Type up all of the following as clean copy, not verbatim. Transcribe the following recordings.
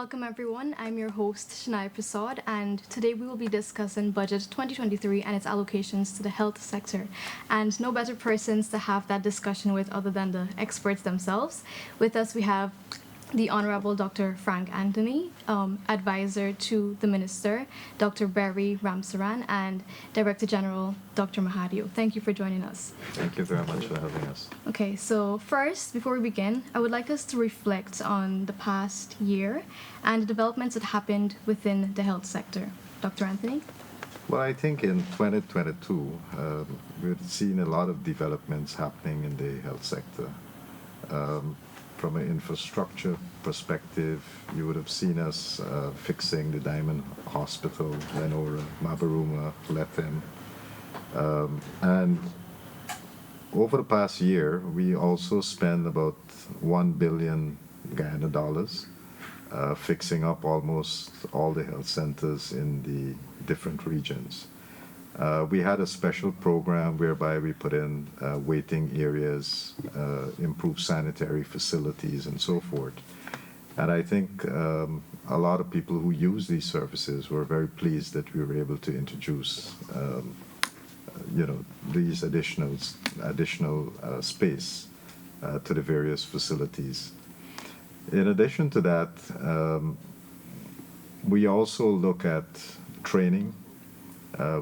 Welcome everyone. I'm your host Shania Prasad, and today we will be discussing Budget 2023 and its allocations to the health sector. And no better persons to have that discussion with other than the experts themselves. With us, we have the Honorable Dr. Frank Anthony, Advisor to the Minister, Dr. Barry Ramsaran, and Director General, Dr. Mahadio. Thank you for joining us. Thank you very much for having us. Okay, so first, before we begin, I would like us to reflect on the past year and the developments that happened within the health sector. Dr. Anthony? Well, I think in 2022, we've seen a lot of developments happening in the health sector. From an infrastructure perspective, you would have seen us fixing the Diamond Hospital, Lenora, Mabaruma, Lethem. And over the past year, we also spent about 1 billion Guyana dollars fixing up almost all the health centers in the different regions. We had a special program whereby we put in waiting areas, improved sanitary facilities, and so forth. And I think a lot of people who use these services were very pleased that we were able to introduce, these additional space to the various facilities. In addition to that, we also look at training.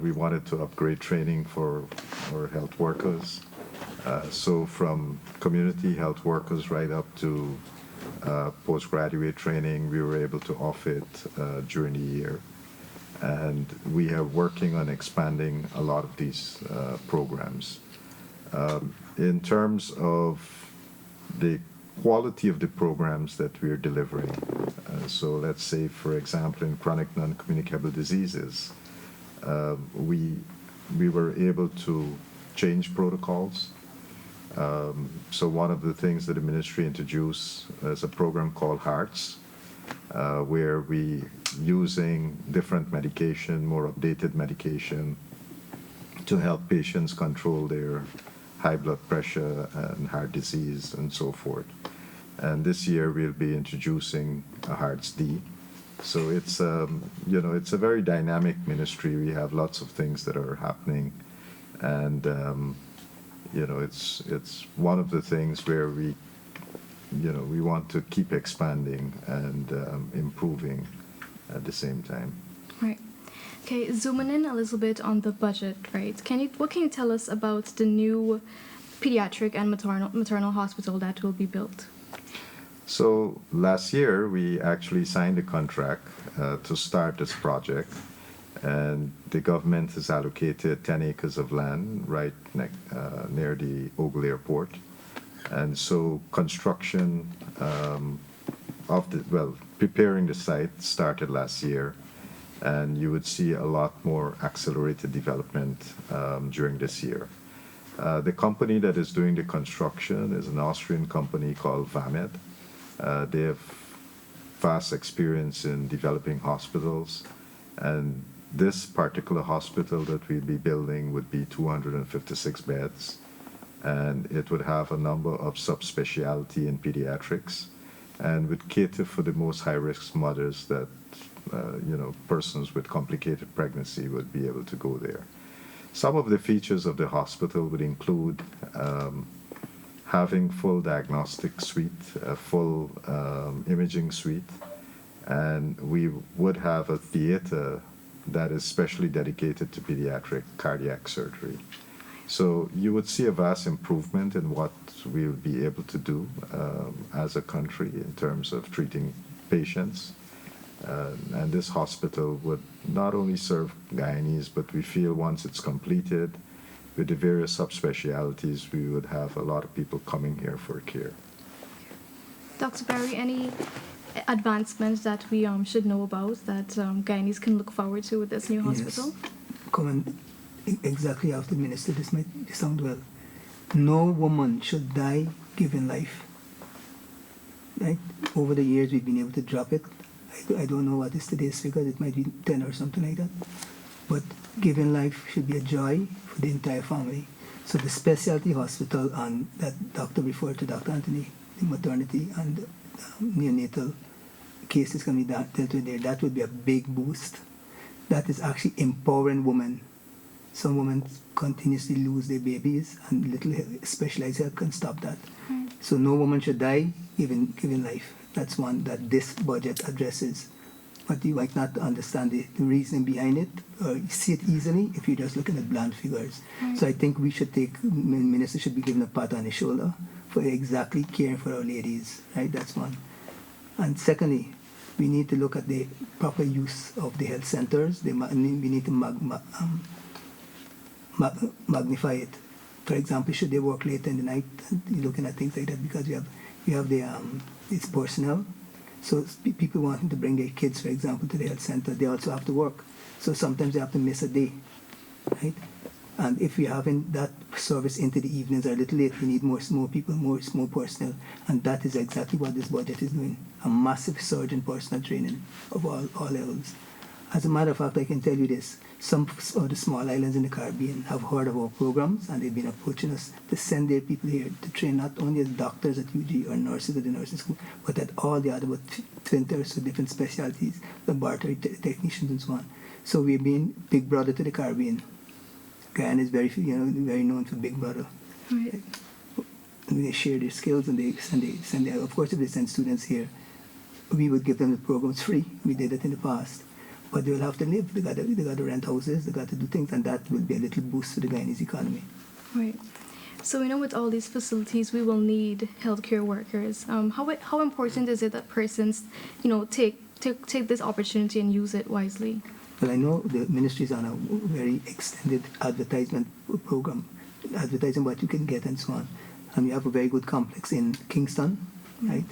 We wanted to upgrade training for our health workers. So from community health workers right up to postgraduate training, we were able to offer it during the year. And we are working on expanding a lot of these programs. In terms of the quality of the programs that we are delivering, so let's say, for example, in chronic non-communicable diseases, we were able to change protocols. So one of the things that the ministry introduced is a program called HEARTS, where we using different medication, more updated medication, to help patients control their high blood pressure and heart disease and so forth. And this year we'll be introducing a HEARTS-D. So it's it's a very dynamic ministry. We have lots of things that are happening, and it's one of the things where we want to keep expanding and improving at the same time. Right. Okay, zooming in a little bit on the budget, right? What can you tell us about the new pediatric and maternal hospital that will be built? So last year, we actually signed a contract to start this project, and the government has allocated 10 acres of land right near the Ogle Airport. And so construction preparing the site started last year, and you would see a lot more accelerated development during this year. The company that is doing the construction is an Austrian company called Vamed. They have vast experience in developing hospitals, and this particular hospital that we'll be building would be 256 beds, and it would have a number of subspecialty in pediatrics, and would cater for the most high-risk mothers that, persons with complicated pregnancy would be able to go there. Some of the features of the hospital would include having full diagnostic suite, a full imaging suite, and we would have a theater that is specially dedicated to pediatric cardiac surgery. So you would see a vast improvement in what we will be able to do as a country in terms of treating patients. And this hospital would not only serve Guyanese, but we feel once it's completed, with the various subspecialties, we would have a lot of people coming here for care. Dr. Barry, any advancements that we should know about that Guyanese can look forward to with this new hospital? Yes. Coming exactly after the minister, this might sound well. No woman should die giving life. Right? Over the years, we've been able to drop it. I don't know what is today's figure. It might be 10 or something like that. But giving life should be a joy for the entire family. So the specialty hospital and that doctor referred to, Dr. Anthony, the maternity and neonatal cases can be dealt with there, that would be a big boost. That is actually empowering women. Some women continuously lose their babies, and little specialized help can stop that. So no woman should die giving life. That's one that this budget addresses. But you might not understand the reasoning behind it, or you see it easily if you're just looking at blunt figures. So I think we should minister should be given a pat on the shoulder for exactly caring for our ladies, right? That's one. And secondly, we need to look at the proper use of the health centers. We need to magnify it. For example, should they work late in the night? You're looking at things like that because you have it's personnel. So people wanting to bring their kids, for example, to the health center, they also have to work. So sometimes they have to miss a day, right? And if we're having that service into the evenings or a little late, we need more people, more personnel. And that is exactly what this budget is doing. A massive surge in personnel training of all levels. As a matter of fact, I can tell you this. Some of the small islands in the Caribbean have heard of our programs, and they've been approaching us to send their people here to train not only as doctors at UG or nurses at the nursing school, but at all the other 20 or so different specialties, laboratory technicians and so on. So we're being big brother to the Caribbean. Guyana is very known for big brother. Right. And they share their skills, and they send. Of course, if they send students here, we would give them the programs free. We did it in the past. But they will have to live. They got to rent houses. They got to do things, and that will be a little boost to the Guyanese economy. Right. So we know with all these facilities, we will need healthcare workers. How important is it that persons, take this opportunity and use it wisely? Well, I know the ministry is on a very extended advertisement program, advertising what you can get and so on. And we have a very good complex in Kingston, right?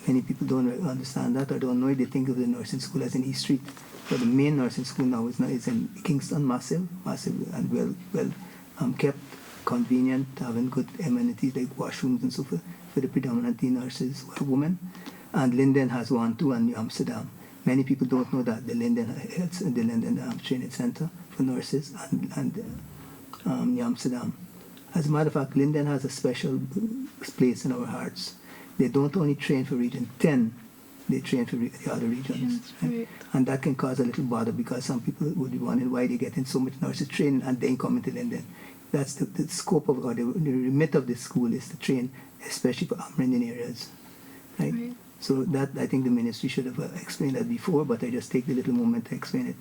Many people don't understand that or don't know it. They think of the nursing school as in East Street. But the main nursing school now is in Kingston, massive and well kept, convenient, having good amenities like washrooms and so forth for the predominantly nurses who are women. And Linden has one too, and New Amsterdam. Many people don't know that the Linden Training Center for Nurses and New Amsterdam. As a matter of fact, Linden has a special place in our hearts. They don't only train for Region 10, they train for the other regions. Right? And that can cause a little bother because some people would be wondering why they get in so much nurses training and then come into Linden. That's the scope of, or the remit of this school is to train, especially for Amerindian areas. Right? So that, I think the ministry should have explained that before, but I just take the little moment to explain it.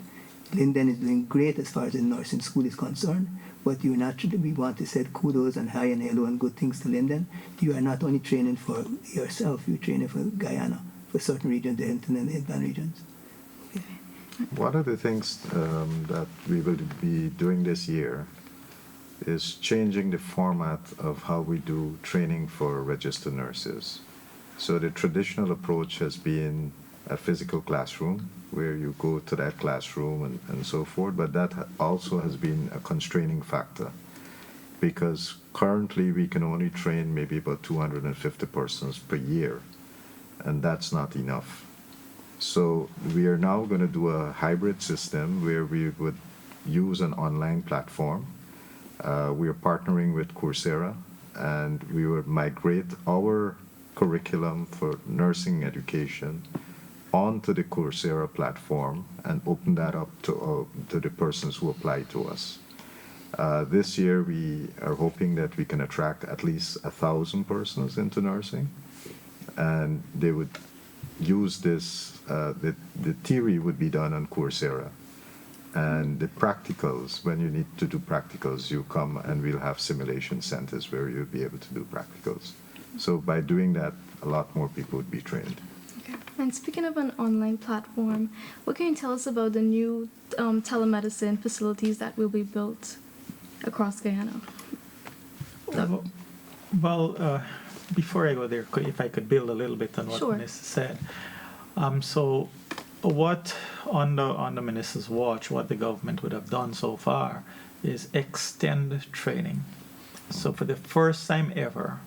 Linden is doing great as far as the nursing school is concerned, but we want to say kudos and hi and hello and good things to Linden. You are not only training for yourself, you're training for Guyana, for certain regions, the inland regions. Okay. One of the things that we will be doing this year is changing the format of how we do training for registered nurses. So the traditional approach has been a physical classroom where you go to that classroom and so forth, but that also has been a constraining factor because currently we can only train maybe about 250 persons per year, and that's not enough. So we are now going to do a hybrid system where we would use an online platform. We are partnering with Coursera, and we would migrate our curriculum for nursing education onto the Coursera platform and open that up to the persons who apply to us. This year we are hoping that we can attract at least 1,000 persons into nursing, and they would use this, the theory would be done on Coursera, and the practicals, when you need to do practicals, you come and we'll have simulation centers where you'll be able to do practicals. So by doing that, a lot more people would be trained. Okay. And speaking of an online platform, what can you tell us about the new telemedicine facilities that will be built across Guyana? Before I go there, if I could build a little bit on what Sure. the minister said. So what on the minister's watch, what the government would have done so far is extend training. So for the first time ever,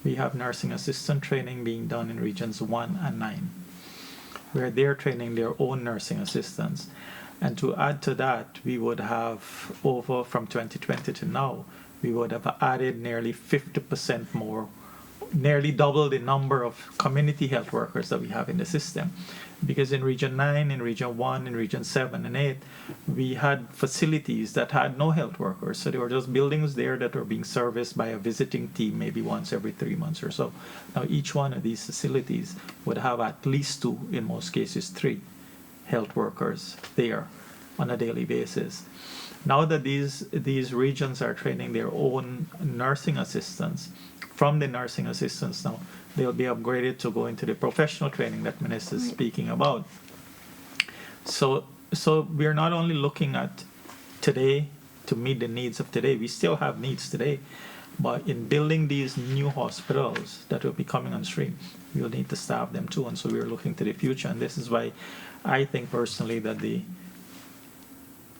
we have nursing assistant training being done in regions 1 and 9, where they're training their own nursing assistants. And to add to that, we would have from 2020 to now, we would have added nearly 50% more nearly double the number of community health workers that we have in the system. Because in Region 9, in Region 1, in Region 7 and 8, we had facilities that had no health workers. So there were just buildings there that were being serviced by a visiting team maybe once every 3 months or so. Now each one of these facilities would have at least 2, in most cases 3, health workers there on a daily basis. Now that these regions are training their own nursing assistants, from the nursing assistants now, they'll be upgraded to go into the professional training that Minister is speaking about. So we're not only looking at today to meet the needs of today, we still have needs today, but in building these new hospitals that will be coming on stream, we'll need to staff them too, and so we're looking to the future, and this is why I think personally that the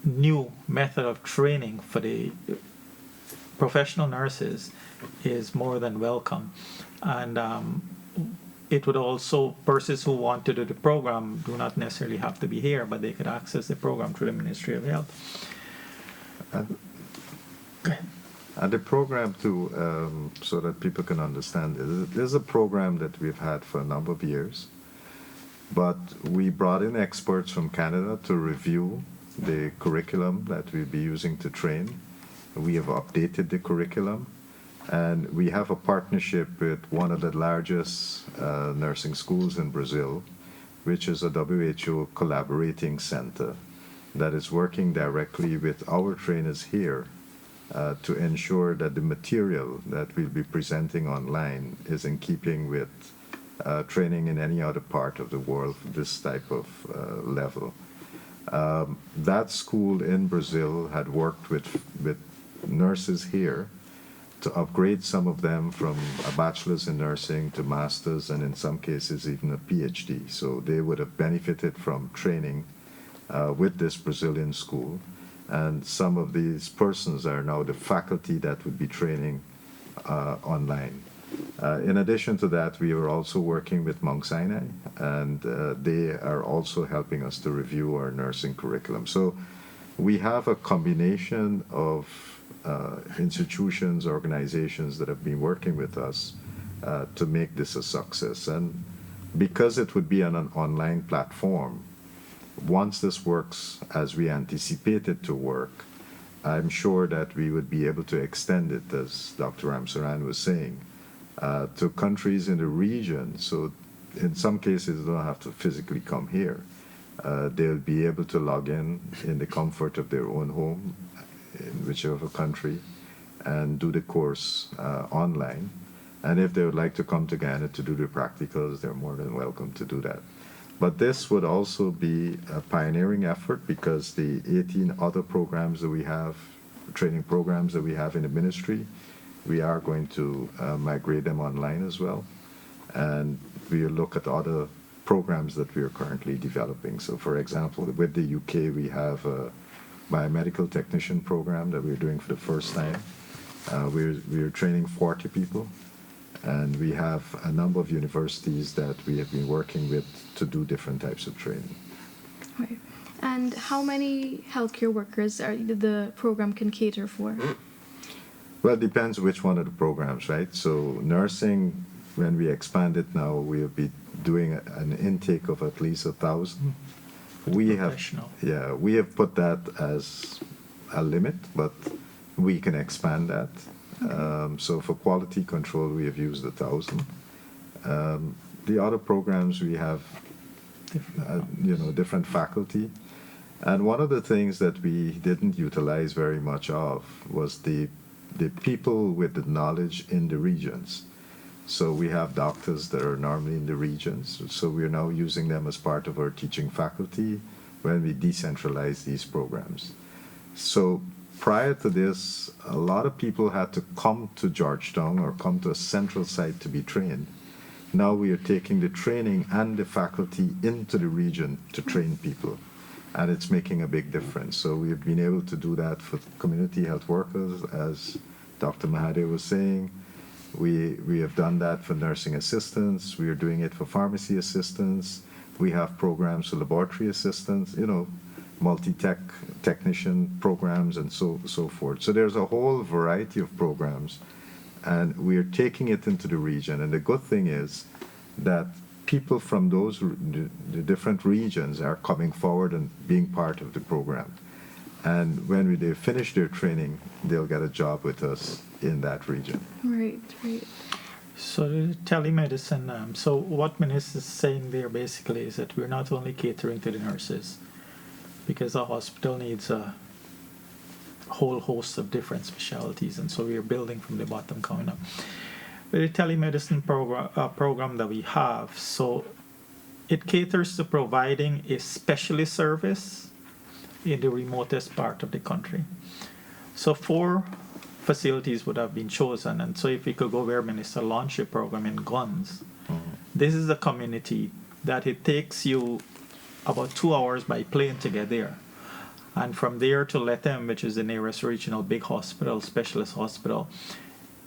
new method of training for the professional nurses is more than welcome. And it would also, persons who want to do the program do not necessarily have to be here, but they could access the program through the Ministry of Health. And the program too, so that people can understand, there's a program that we've had for a number of years, but we brought in experts from Canada to review the curriculum that we'll be using to train. We have updated the curriculum, and we have a partnership with one of the largest nursing schools in Brazil, which is a WHO collaborating center that is working directly with our trainers here to ensure that the material that we'll be presenting online is in keeping with training in any other part of the world for this type of level. That school in Brazil had worked with nurses here to upgrade some of them from a bachelor's in nursing to master's, and in some cases even a PhD. So they would have benefited from training with this Brazilian school. And some of these persons are now the faculty that would be training online. In addition to that, we are also working with Mount Sinai, and they are also helping us to review our nursing curriculum. So we have a combination of institutions, organizations that have been working with us to make this a success. And because it would be on an online platform, once this works as we anticipate it to work, I'm sure that we would be able to extend it, as Dr. Ramsaran was saying, to countries in the region. So in some cases, they don't have to physically come here. They'll be able to log in the comfort of their own home, in whichever country, and do the course online. And if they would like to come to Ghana to do the practicals, they're more than welcome to do that. But this would also be a pioneering effort, because the 18 other programs that we have, training programs that we have in the ministry, we are going to migrate them online as well. And we'll look at other programs that we are currently developing. So for example, with the UK, we have a biomedical technician program that we're doing for the first time. We're training 40 people. And we have a number of universities that we have been working with to do different types of training. Right. And how many healthcare workers the program can cater for? Well, it depends which one of the programs, right? So nursing, when we expand it now, we'll be doing an intake of at least 1,000. We have put that as a limit, but we can expand that. So for quality control, we have used 1,000. The other programs, we have different faculty. And one of the things that we didn't utilize very much of was the people with the knowledge in the regions. So we have doctors that are normally in the regions. So we're now using them as part of our teaching faculty when we decentralize these programs. So prior to this, a lot of people had to come to Georgetown or come to a central site to be trained. Now we are taking the training and the faculty into the region to train people, and it's making a big difference. So we have been able to do that for community health workers, as Dr. Mahathir was saying. We have done that for nursing assistants. We are doing it for pharmacy assistants. We have programs for laboratory assistants, multi-tech technician programs and so forth. So there's a whole variety of programs and we're taking it into the region. And the good thing is that people from the different regions are coming forward and being part of the program. And when they finish their training, they'll get a job with us in that region. Right, right. So the telemedicine, so what Minister is saying there basically is that we're not only catering to the nurses, because a hospital needs a whole host of different specialties, and so we're building from the bottom coming up. With the telemedicine program that we have, so it caters to providing a specialist service in the remotest part of the country. So 4 facilities would have been chosen, and so if we could go where Minister launched a program in Guns, this is a community that it takes you about 2 hours by plane to get there. And from there to Lethem, which is the nearest regional big hospital, specialist hospital,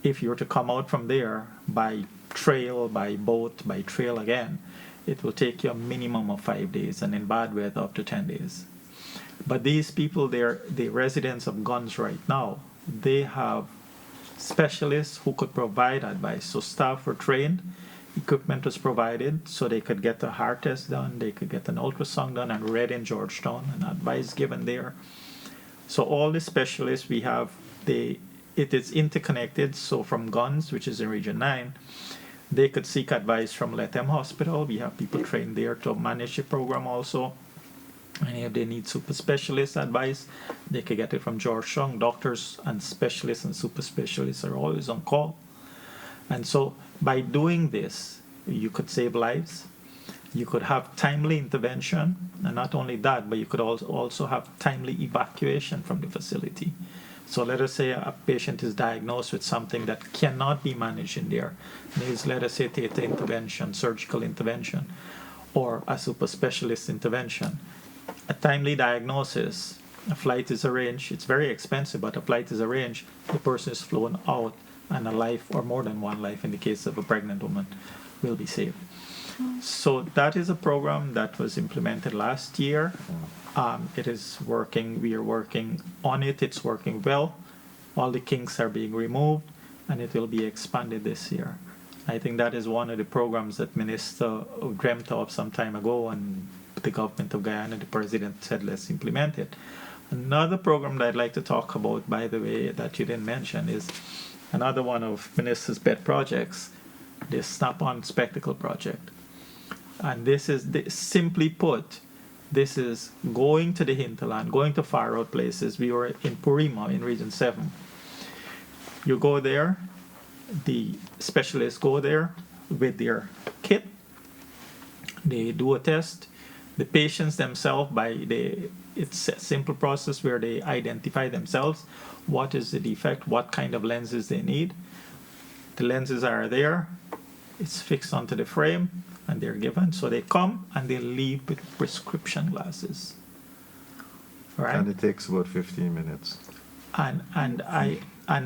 if you were to come out from there by trail, by boat, by trail again, it will take you a minimum of 5 days, and in bad weather up to 10 days. But these people, they're the residents of Guns right now. They have specialists who could provide advice. So staff were trained, equipment was provided, so they could get a heart test done, they could get an ultrasound done and read in Georgetown, and advice given there. So all the specialists we have, it is interconnected. So from Guns, which is in Region 9, they could seek advice from Lethem Hospital. We have people trained there to manage the program also. And if they need super specialist advice, they could get it from Georgetown. Doctors and specialists and super specialists are always on call. And so by doing this, you could save lives. You could have timely intervention. And not only that, but you could also have timely evacuation from the facility. So let us say a patient is diagnosed with something that cannot be managed in there. Needs, let us say, theater intervention, surgical intervention, or a super specialist intervention. A timely diagnosis, a flight is arranged. It's very expensive, but a flight is arranged. The person is flown out, and a life, or more than one life in the case of a pregnant woman, will be saved. So that is a program that was implemented last year. It is working. We are working on it. It's working well. All the kinks are being removed, and it will be expanded this year. I think that is one of the programs that Minister dreamt of some time ago, and the government of Guyana, the president said, let's implement it. Another program that I'd like to talk about, by the way, that you didn't mention, is another one of Minister's pet projects, the Snap-on Spectacle Project. And this is, simply put, this is going to the hinterland, going to far out places. We were in Purima in Region 7. You go there, the specialists go there with their kit, they do a test. The patients themselves, it's a simple process where they identify themselves, what is the defect, what kind of lenses they need. The lenses are there, it's fixed onto the frame, and they're given. So they come and they leave with prescription glasses. Right? And it takes about 15 minutes. And I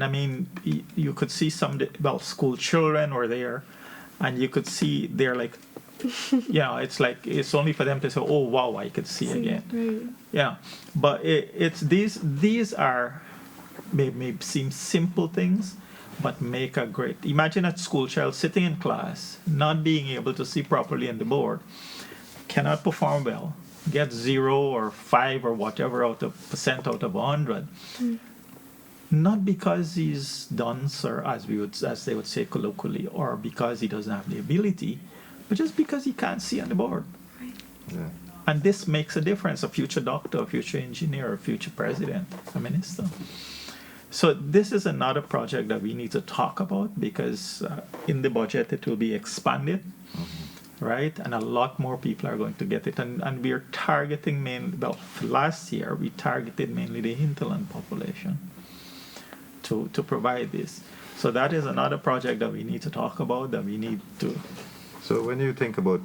mean, you could see school children were there, and you could see they're like, it's like it's only for them to say, oh wow, I could see again. Right. Yeah, but it's these are may seem simple things, but make a great. Imagine a school child sitting in class, not being able to see properly on the board, cannot perform well, get 0 or 5 or whatever percent out of 100. Not because he's dunce, or as they would say colloquially, or because he doesn't have the ability, but just because he can't see on the board. Right. Yeah. And this makes a difference, a future doctor, a future engineer, a future president, a minister. So this is another project that we need to talk about, because in the budget it will be expanded, right? And a lot more people are going to get it. And we are targeting last year we targeted mainly the hinterland population to provide this. So that is another project that we need to talk about, that we need to. So when you think about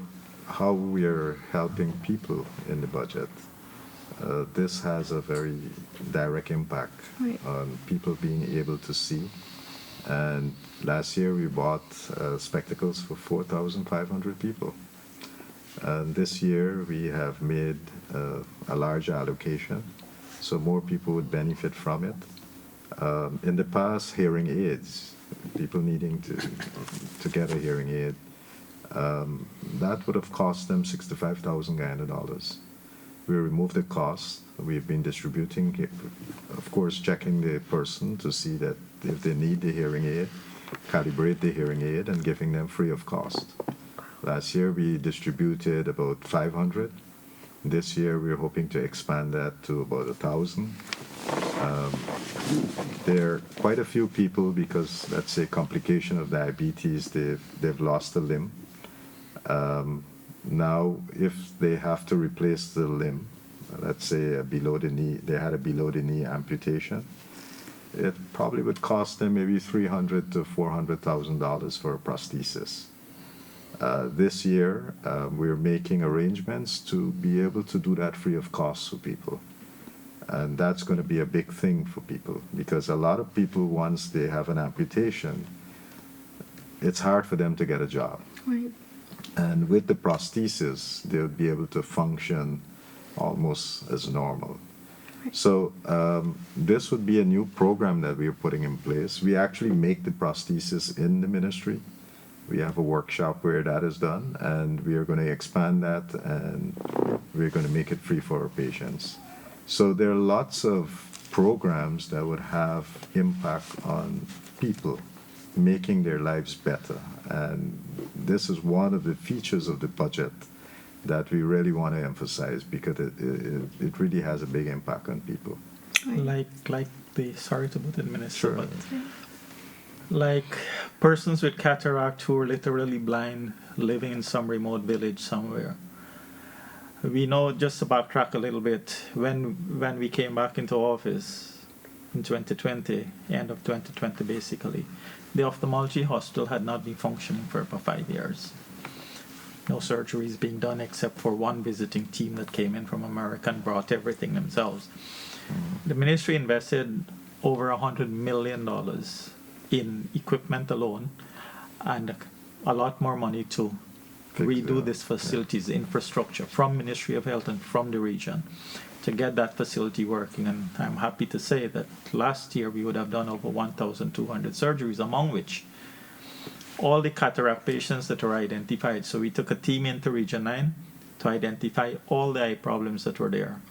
how we are helping people in the budget, this has a very direct impact on people being able to see. And last year we bought spectacles for 4,500 people. And this year we have made a larger allocation, so more people would benefit from it. In the past, hearing aids, people needing to get a hearing aid, that would have cost them 65,000 Guyana dollars. We removed the cost. We've been distributing, of course, checking the person to see that if they need the hearing aid, calibrate the hearing aid and giving them free of cost. Last year we distributed about 500. This year we're hoping to expand that to about 1,000. There are quite a few people because, let's say, complication of diabetes, they've lost a limb. Now, if they have to replace the limb, let's say below the knee, they had a below the knee amputation, it probably would cost them maybe $300,000 to $400,000 for a prosthesis. This year, we're making arrangements to be able to do that free of cost for people. And that's going to be a big thing for people because a lot of people, once they have an amputation, it's hard for them to get a job. Right. And with the prosthesis, they'll be able to function almost as normal. So this would be a new program that we're putting in place. We actually make the prosthesis in the ministry. We have a workshop where that is done, and we are going to expand that, and we're going to make it free for our patients. So there are lots of programs that would have impact on people, making their lives better. And this is one of the features of the budget that we really want to emphasize because it really has a big impact on people. Right. Like the, sorry to put it, Minister, Sure. but like persons with cataract who are literally blind living in some remote village somewhere. We know, just to backtrack a little bit, when we came back into office in 2020, end of 2020 basically, the ophthalmology hospital had not been functioning for about 5 years. No surgeries being done except for one visiting team that came in from America and brought everything themselves. The ministry invested over $100 million in equipment alone and a lot more money to redo this facility's infrastructure from Ministry of Health and from the region to get that facility working. And I'm happy to say that last year we would have done over 1,200 surgeries, among which all the cataract patients that were identified. So we took a team into Region 9 to identify all the eye problems that were there.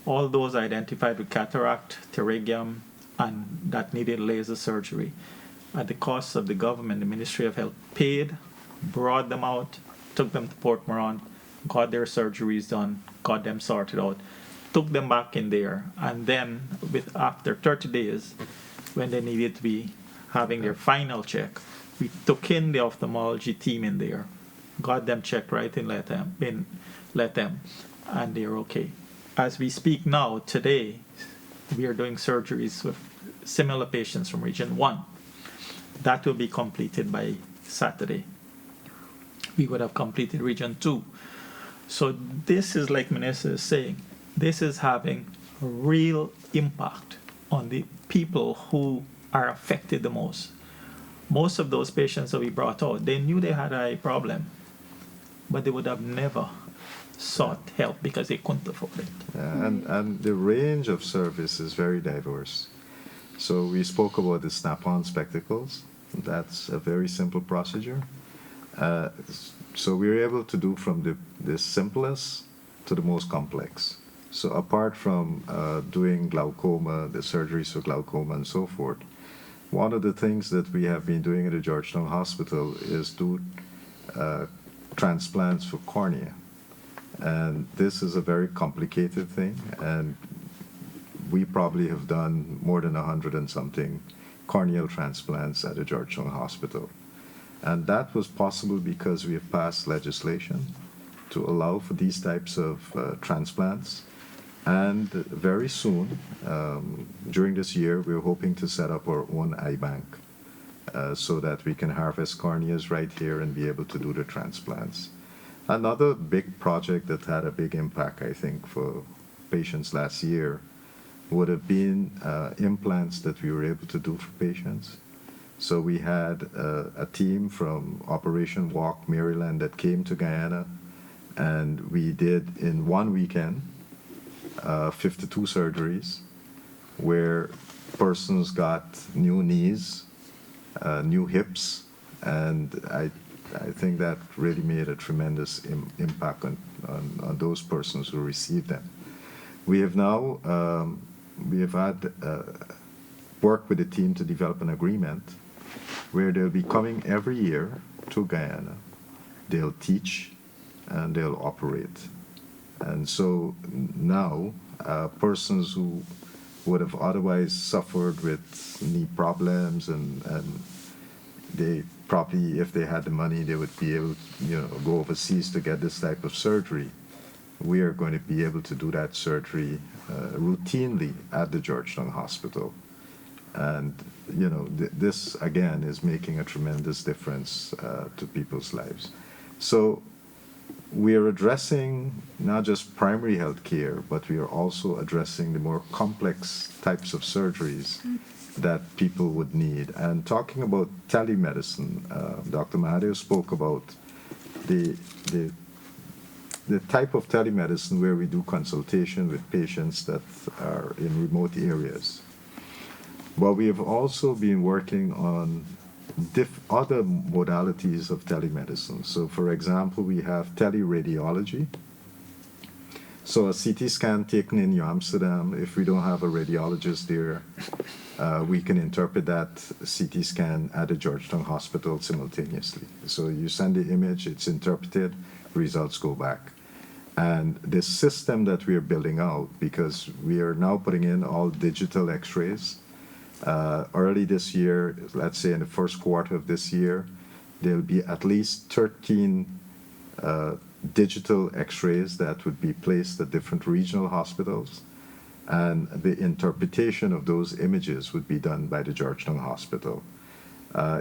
All those identified with cataract, pterygium, and that needed laser surgery. At the cost of the government, the Ministry of Health paid, brought them out, took them to Port Moran, got their surgeries done, got them sorted out, took them back in there, and then after 30 days, when they needed to be having their final check, we took in the ophthalmology team in there, got them checked right and let them, and they're okay. As we speak now, today, we are doing surgeries with similar patients from Region 1. That will be completed by Saturday. We would have completed Region 2. So this is, like Minister is saying, this is having a real impact on the people who are affected the most. Most of those patients that we brought out, they knew they had an eye problem, but they would have never sought help because they couldn't afford it. Yeah, and the range of service is very diverse. So we spoke about the snap-on spectacles. That's a very simple procedure. So we were able to do from the simplest to the most complex. So apart from doing glaucoma, the surgeries for glaucoma and so forth, one of the things that we have been doing at the Georgetown Hospital is do transplants for cornea. And this is a very complicated thing, and we probably have done more than 100 and something corneal transplants at the Georgetown Hospital. And that was possible because we have passed legislation to allow for these types of transplants. And very soon, during this year, we're hoping to set up our own eye bank so that we can harvest corneas right here and be able to do the transplants. Another big project that had a big impact, I think, for patients last year would have been implants that we were able to do for patients. So we had a team from Operation Walk Maryland that came to Guyana, and we did in one weekend 52 surgeries, where persons got new knees, new hips, and I think that really made a tremendous impact on those persons who received them. We have now we have had worked with the team to develop an agreement where they'll be coming every year to Guyana. They'll teach and they'll operate. And so now persons who would have otherwise suffered with knee problems and they probably, if they had the money, they would be able to, go overseas to get this type of surgery. We are going to be able to do that surgery routinely at the Georgetown Hospital. And, this, again, is making a tremendous difference to people's lives. So we are addressing not just primary health care, but we are also addressing the more complex types of surgeries that people would need. And talking about telemedicine, Dr. Mahadev spoke about the type of telemedicine where we do consultation with patients that are in remote areas. But we have also been working on other modalities of telemedicine. So, for example, we have teleradiology. So a CT scan taken in New Amsterdam, if we don't have a radiologist there, we can interpret that CT scan at the Georgetown Hospital simultaneously. So you send the image, it's interpreted, results go back. And this system that we are building out, because we are now putting in all digital x-rays, early this year, let's say in the first quarter of this year, there'll be at least 13 digital x-rays that would be placed at different regional hospitals, and the interpretation of those images would be done by the Georgetown Hospital.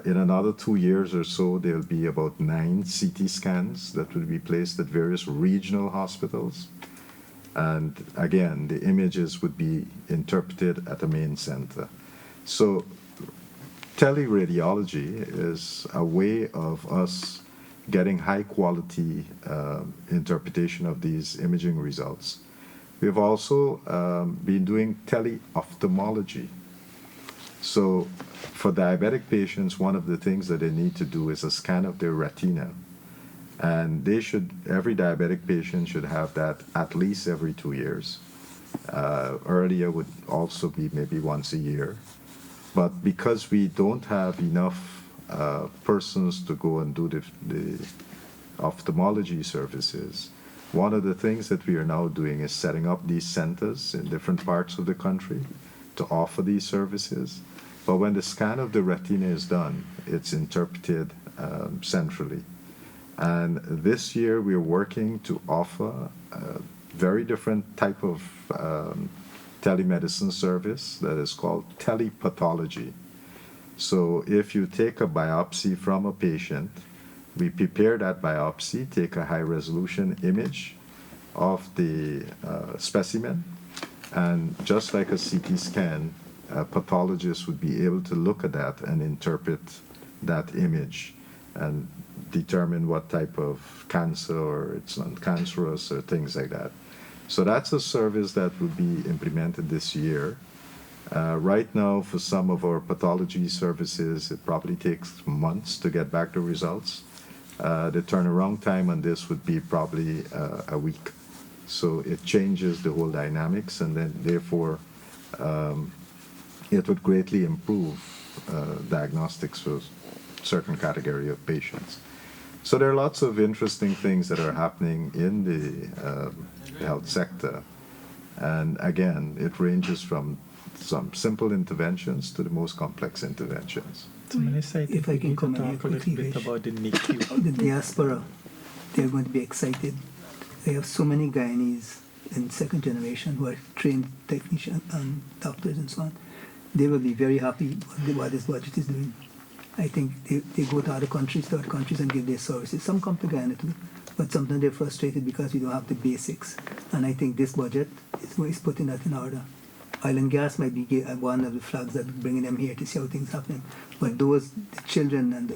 In another 2 years or so, there'll be about 9 CT scans that will be placed at various regional hospitals. And again, the images would be interpreted at the main center. So teleradiology is a way of us getting high quality interpretation of these imaging results. We've also been doing teleophthalmology. So for diabetic patients, one of the things that they need to do is a scan of their retina. And every diabetic patient should have that at least every 2 years. Earlier would also be maybe once a year. But because we don't have enough persons to go and do the ophthalmology services, one of the things that we are now doing is setting up these centers in different parts of the country to offer these services. But when the scan of the retina is done, it's interpreted centrally. And this year we are working to offer a very different type of telemedicine service that is called telepathology. So if you take a biopsy from a patient, we prepare that biopsy, take a high-resolution image of the specimen, and just like a CT scan, a pathologist would be able to look at that and interpret that image and determine what type of cancer or it's non-cancerous or things like that. So that's a service that will be implemented this year. Right now, for some of our pathology services, it probably takes months to get back the results. The turnaround time on this would be probably a week. So it changes the whole dynamics, and then therefore it would greatly improve diagnostics for certain category of patients. So there are lots of interesting things that are happening in the health sector. And again, it ranges from some simple interventions to the most complex interventions. So Minister, If I can talk comment a here little quickly, bit Vish. about the NICU. The diaspora, they're going to be excited. They have so many Guyanese in second generation who are trained technicians and doctors and so on. They will be very happy with what this budget is doing. I think they go to other countries and give their services. Some come to Guyana too, but sometimes they're frustrated because we don't have the basics. And I think this budget is putting that in order. Oil and gas might be one of the flags that bringing them here to see how things happen. But the children and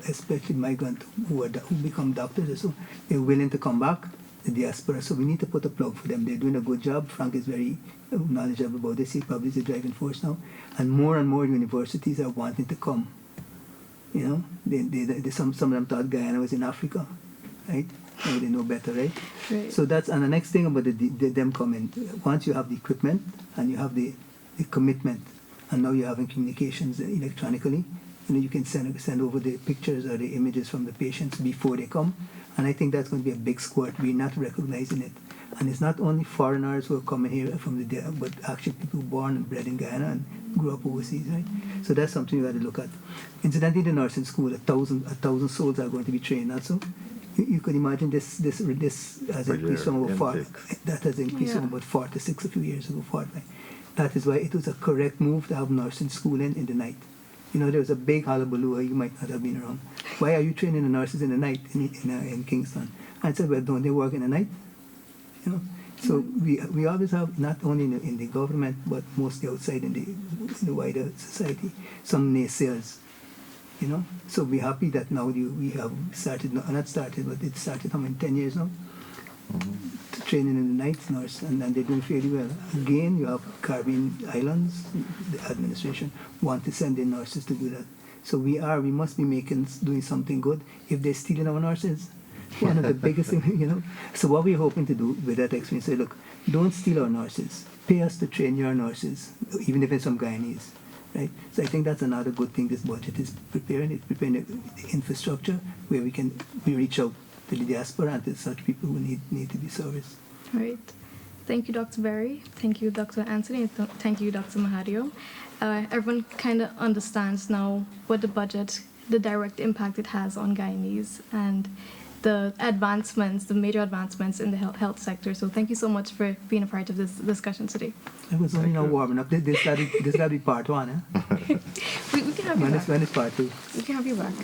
especially migrants who become doctors, so they're willing to come back. the diaspora. So we need to put a plug for them. They're doing a good job. Frank is very knowledgeable about this. He probably is the driving force now. And more universities are wanting to come. You know, some of them thought Guyana was in Africa, right? Now they know better, right? Right. So that's, and the next thing about them coming, once you have the equipment and you have the commitment, and now you're having communications electronically, you know, you can send over the pictures or the images from the patients before they come. And I think that's going to be a big squirt. We're not recognizing it. And it's not only foreigners who are coming here from but actually people born and bred in Guyana and grew up overseas, right? So that's something you got to look at. Incidentally, the nursing school, 1,000 souls are going to be trained also. You could imagine this has increased from about 40. That has increased from about 46 a few years ago, 45. That is why it was a correct move to have nursing school in the night. You know, there was a big hullabaloo. You might not have been around. Why are you training the nurses in the night in Kingston? I said, well, don't they work in the night? You know, so we always have, not only in the government but mostly outside in the wider society, some naysayers. You know, so we're happy that now we have started, not started, but it started how many, 10 years now? Training in the night nurse, and they're doing fairly well. Again, you have Caribbean Islands, the administration want to send in nurses to do that. So we must be doing something good. If they're stealing our nurses, one of the biggest things, you know. So what we're hoping to do with that experience, say, look, don't steal our nurses. Pay us to train your nurses, even if it's some Guyanese. Right? So I think that's another good thing this budget is preparing. It's preparing the infrastructure where we reach out to the diaspora and to such people who need to be serviced. Right. Thank you, Dr. Berry. Thank you, Dr. Anthony. And thank you, Dr. Mahadio. Everyone kind of understands now what the budget, the direct impact it has on Guyanese and the major advancements in the health sector. So thank you so much for being a part of this discussion today. It was only now warming up. This got to be part one, eh? We can have you back. When is part two? We can have you back.